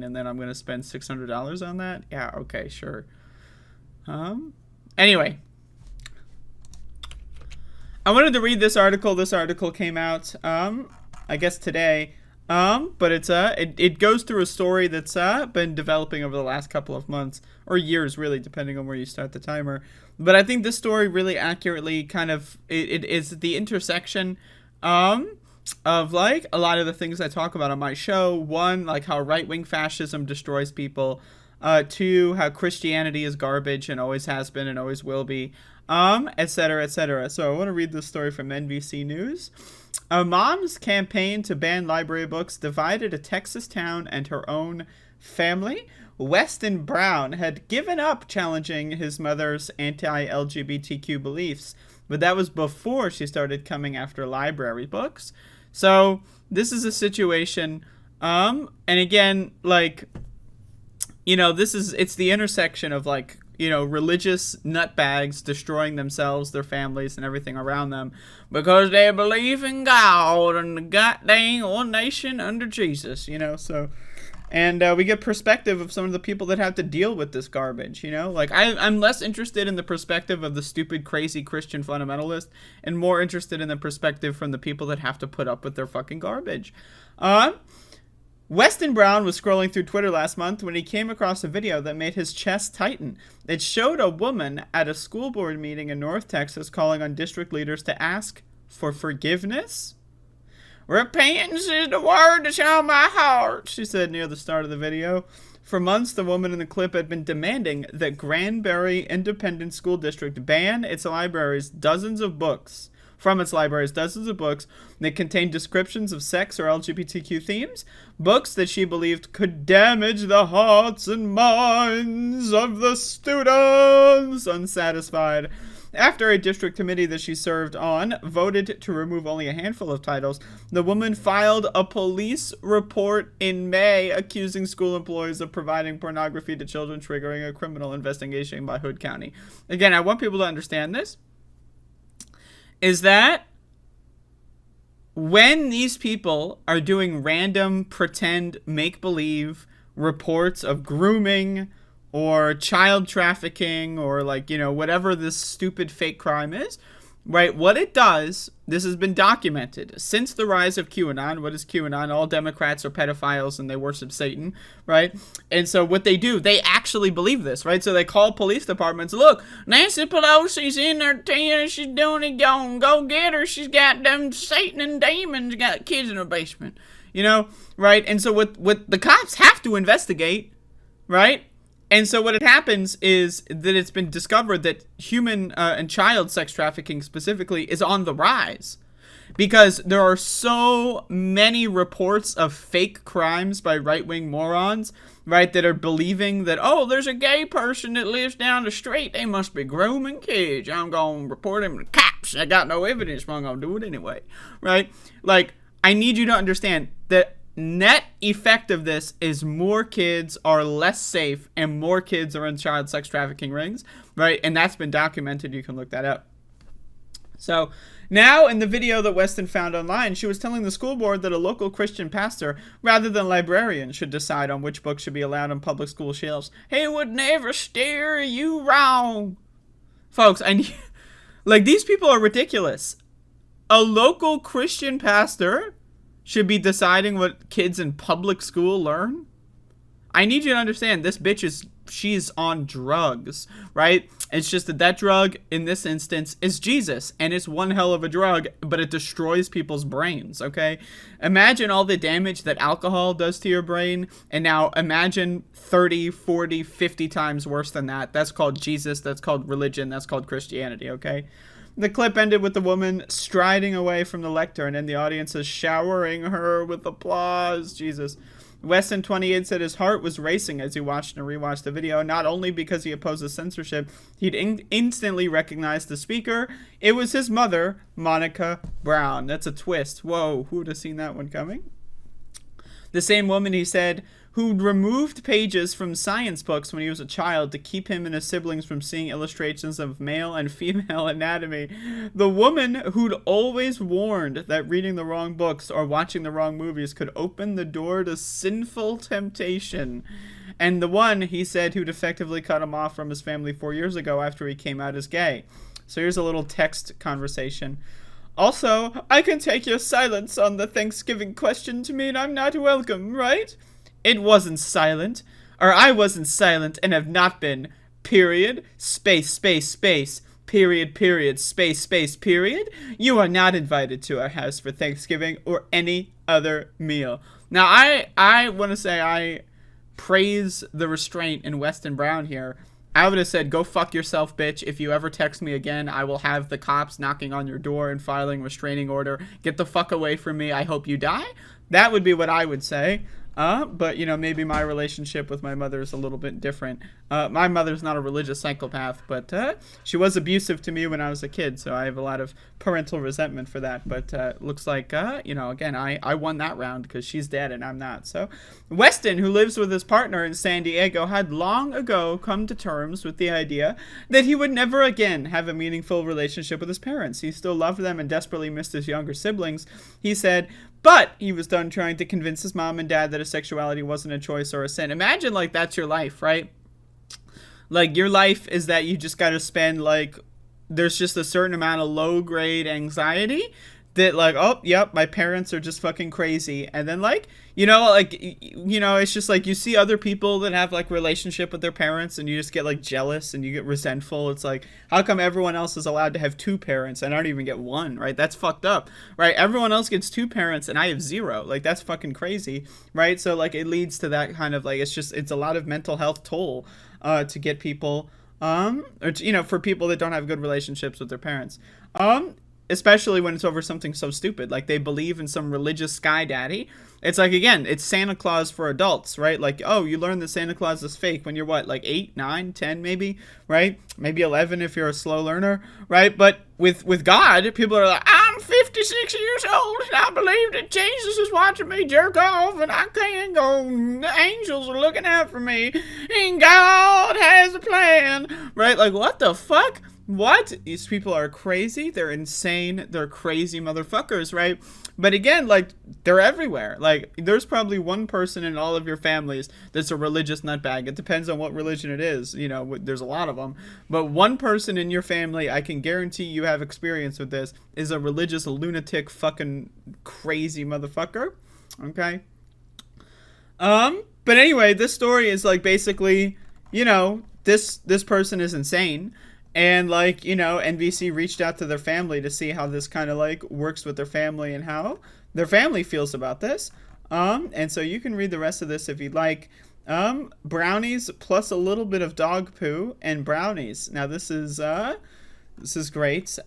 wine and then I'm going to spend $600 on that? Yeah, okay, sure. Anyway, I wanted to read this article. This article came out, I guess today. But it goes through a story that's been developing over the last couple of months or years, really, depending on where you start the timer. But I think this story really accurately kind of it is the intersection of like a lot of the things I talk about on my show. One, like how right-wing fascism destroys people. Two, how Christianity is garbage and always has been and always will be. Et cetera, et cetera. So I want to read this story from NBC News. A mom's campaign to ban library books divided a Texas town and her own family. Weston Brown had given up challenging his mother's anti-LGBTQ beliefs, but that was before she started coming after library books. So this is a situation, and again, like, you know, it's the intersection of like, you know, religious nutbags destroying themselves, their families, and everything around them because they believe in God and the goddamn one nation under Jesus, you know, so... And we get perspective of some of the people that have to deal with this garbage, you know? Like, I'm less interested in the perspective of the stupid, crazy Christian fundamentalist and more interested in the perspective from the people that have to put up with their fucking garbage. Weston Brown was scrolling through Twitter last month when he came across a video that made his chest tighten. It showed a woman at a school board meeting in North Texas calling on district leaders to ask for forgiveness. "Repentance is the word that's on my heart," she said near the start of the video. For months, the woman in the clip had been demanding that Granbury Independent School District ban its libraries dozens of books that contained descriptions of sex or LGBTQ themes, books that she believed could damage the hearts and minds of the students. Unsatisfied, after a district committee that she served on voted to remove only a handful of titles, the woman filed a police report in May accusing school employees of providing pornography to children, triggering a criminal investigation by Hood County. Again, I want people to understand this, is that when these people are doing random, pretend, make-believe reports of grooming or child trafficking or, like, you know, whatever this stupid fake crime is, right? What it does, this has been documented since the rise of QAnon. What is QAnon? All Democrats are pedophiles and they worship Satan, right? And so what they do, they actually believe this, right? So they call police departments, "Look, Nancy Pelosi's in there telling you she's doing it, go get her. She's got them Satan and demons, got kids in her basement," you know, right? And so what the cops have to investigate, right? And so what happens is that it's been discovered that human and child sex trafficking specifically is on the rise because there are so many reports of fake crimes by right-wing morons, right, that are believing that, oh, there's a gay person that lives down the street. They must be grooming kids. I'm going to report him to the cops. I got no evidence, but I'm going to do it anyway, right? Like, I need you to understand that net effect of this is more kids are less safe and more kids are in child sex trafficking rings, right? And that's been documented. You can look that up. So now in the video that Weston found online, she was telling the school board that a local Christian pastor, rather than librarian, should decide on which books should be allowed on public school shelves. He would never steer you wrong. Folks, like, these people are ridiculous. A local Christian pastor should be deciding what kids in public school learn? I need you to understand, this bitch she's on drugs, right? It's just that drug, in this instance, is Jesus, and it's one hell of a drug, but it destroys people's brains, okay? Imagine all the damage that alcohol does to your brain, and now imagine 30, 40, 50 times worse than that. That's called Jesus, that's called religion, that's called Christianity, okay? The clip ended with the woman striding away from the lectern and the audience is showering her with applause. Jesus. Weston, 28, said his heart was racing as he watched and rewatched the video, not only because he opposes censorship, he'd instantly recognized the speaker. It was his mother, Monica Brown. That's a twist. Whoa, who would have seen that one coming? The same woman, he said, who'd removed pages from science books when he was a child to keep him and his siblings from seeing illustrations of male and female anatomy. The woman who'd always warned that reading the wrong books or watching the wrong movies could open the door to sinful temptation. And the one, he said, who'd effectively cut him off from his family 4 years ago after he came out as gay. So here's a little text conversation. Also, I can take your silence on the Thanksgiving question to mean I'm not welcome, right? It wasn't silent. Or I wasn't silent and have not been. Period. Space, space, space. Period, period. Space, space, period. You are not invited to our house for Thanksgiving or any other meal. Now, I want to say I praise the restraint in Weston Brown here. I would have said, go fuck yourself, bitch. If you ever text me again, I will have the cops knocking on your door and filing restraining order. Get the fuck away from me. I hope you die. That would be what I would say. But, you know, maybe my relationship with my mother is a little bit different. My mother's not a religious psychopath, but she was abusive to me when I was a kid, so I have a lot of parental resentment for that. But looks like, you know, again, I won that round because she's dead and I'm not. So Weston, who lives with his partner in San Diego, had long ago come to terms with the idea that he would never again have a meaningful relationship with his parents. He still loved them and desperately missed his younger siblings. He said, but he was done trying to convince his mom and dad that his sexuality wasn't a choice or a sin. Imagine, like, that's your life, right? Like, your life is that you just got to spend, like, there's just a certain amount of low-grade anxiety that, like, oh, yep, my parents are just fucking crazy. And then, like, you know, it's just, like, you see other people that have, like, relationship with their parents and you just get, like, jealous and you get resentful. It's like, how come everyone else is allowed to have two parents and I don't even get one, right? That's fucked up, right? Everyone else gets two parents and I have zero. Like, that's fucking crazy, right? So, like, it leads to that kind of, like, it's a lot of mental health toll to get people, or, you know, for people that don't have good relationships with their parents. Especially when it's over something so stupid, like they believe in some religious sky daddy. It's like, again, it's Santa Claus for adults, right? Like, oh, you learn that Santa Claus is fake when you're what, like 8, 9, 10 maybe, right? Maybe 11 if you're a slow learner, right? But with God, people are like, I'm 56 years old and I believe that Jesus is watching me jerk off and I can't go, the angels are looking out for me and God has a plan, right? Like, what the fuck? What? These people are crazy. They're insane. They're crazy motherfuckers, right? But again, like, they're everywhere. Like, there's probably one person in all of your families that's a religious nutbag. It depends on what religion it is. You know, there's a lot of them. But one person in your family, I can guarantee you have experience with this, is a religious lunatic fucking crazy motherfucker. Okay? But anyway, this story is, like, basically, you know, this person is insane. And, like, you know, NBC reached out to their family to see how this kind of, like, works with their family and how their family feels about this. And so you can read the rest of this if you'd like. Brownies plus a little bit of dog poo and brownies. Now, this is great.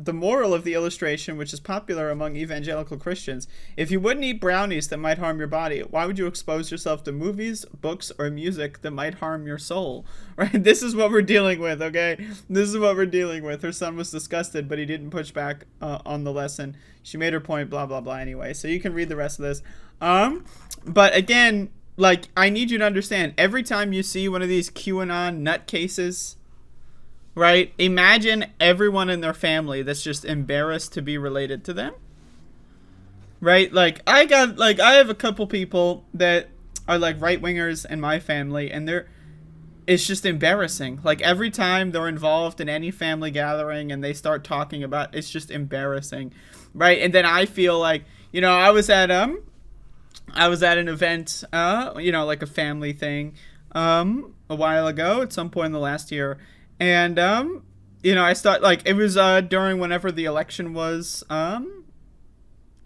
The moral of the illustration, which is popular among evangelical Christians: if you wouldn't eat brownies that might harm your body, why would you expose yourself to movies, books, or music that might harm your soul? Right? This is what we're dealing with, okay? This is what we're dealing with. Her son was disgusted, but he didn't push back on the lesson. She made her point, blah, blah, blah, anyway. So you can read the rest of this. But again, like, I need you to understand, every time you see one of these QAnon nutcases, right? Imagine everyone in their family that's just embarrassed to be related to them. Right? Like, I have a couple people that are, like, right-wingers in my family, and it's just embarrassing. Like, every time they're involved in any family gathering and they start talking about, it's just embarrassing. Right? And then I feel like, you know, I was at an event, you know, like a family thing, a while ago, at some point in the last year. And, you know, I start, like, it was, during whenever the election was,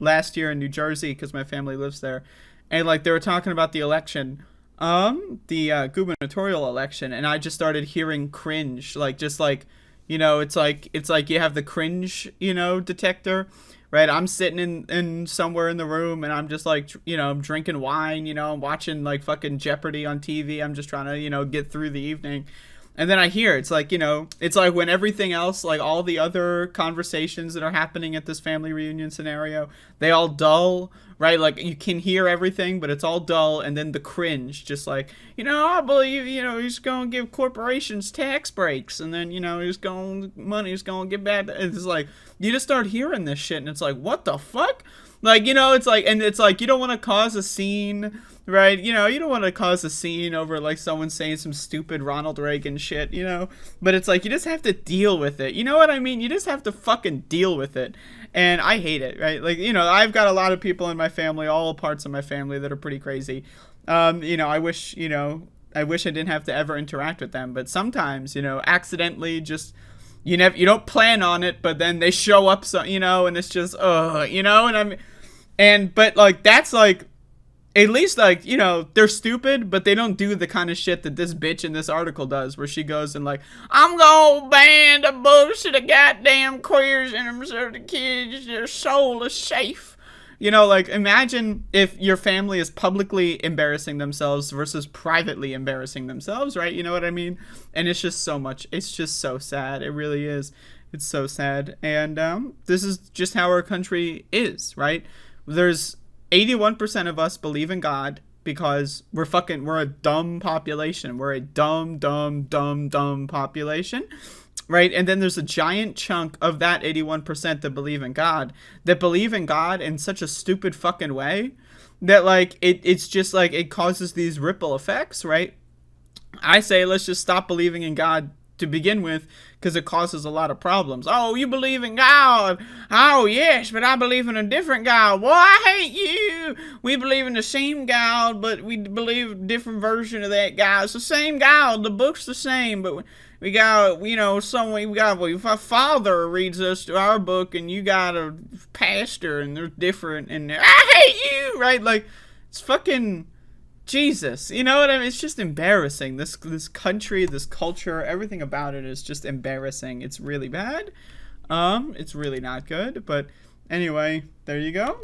last year in New Jersey, because my family lives there. And, like, they were talking about the election, the gubernatorial election, and I just started hearing cringe, like, just, like, you know, it's like you have the cringe, you know, detector, right? I'm sitting in somewhere in the room, and I'm just, like, you know, I'm drinking wine, you know, I'm watching, like, fucking Jeopardy on TV, I'm just trying to, you know, get through the evening. And then I hear it's like, it's like when everything else, like all the other conversations that are happening at this family reunion scenario, they all dull, right? Like you can hear everything, but it's all dull. And then the cringe, just like, I believe, he's going to give corporations tax breaks. And then, money's going to get back. It's like, you just start hearing this shit and it's like, what the fuck? Like, it's like, and it's like, you don't want to cause a scene, right? You don't want to cause a scene over, like, someone saying some stupid Ronald Reagan shit, But it's like, you just have to deal with it. You know what I mean? You just have to fucking deal with it. And I hate it, right? Like, I've got a lot of people in my family, all parts of my family that are pretty crazy. I wish I didn't have to ever interact with them. But sometimes, accidentally just... You don't plan on it, but then they show up, so and it's just, but like that's like, at least like they're stupid, but they don't do the kind of shit that this bitch in this article does, where she goes and like, I'm gonna ban the bullshit of goddamn queers and them so the kids, their soul is safe. Like, imagine if your family is publicly embarrassing themselves versus privately embarrassing themselves, right? You know what I mean? And it's just so much. It's just so sad. It really is. It's so sad. And this is just how our country is, right? There's 81% of us believe in God because we're a dumb population. We're a dumb population. Right, and then there's a giant chunk of that 81% that believe in God in such a stupid fucking way that like it's just like it causes these ripple effects, right? I say let's just stop believing in God to begin with because it causes a lot of problems. Oh, you believe in God? Oh, yes, but I believe in a different God. Well, I hate you. We believe in the same God, but we believe a different version of that God. It's the same God. The book's the same, but we got, a father reads us to our book, and you got a pastor, and they're different, and I hate you, right? Like, it's fucking Jesus. You know what I mean? It's just embarrassing. This country, this culture, everything about it is just embarrassing. It's really bad. It's really not good, but anyway, there you go.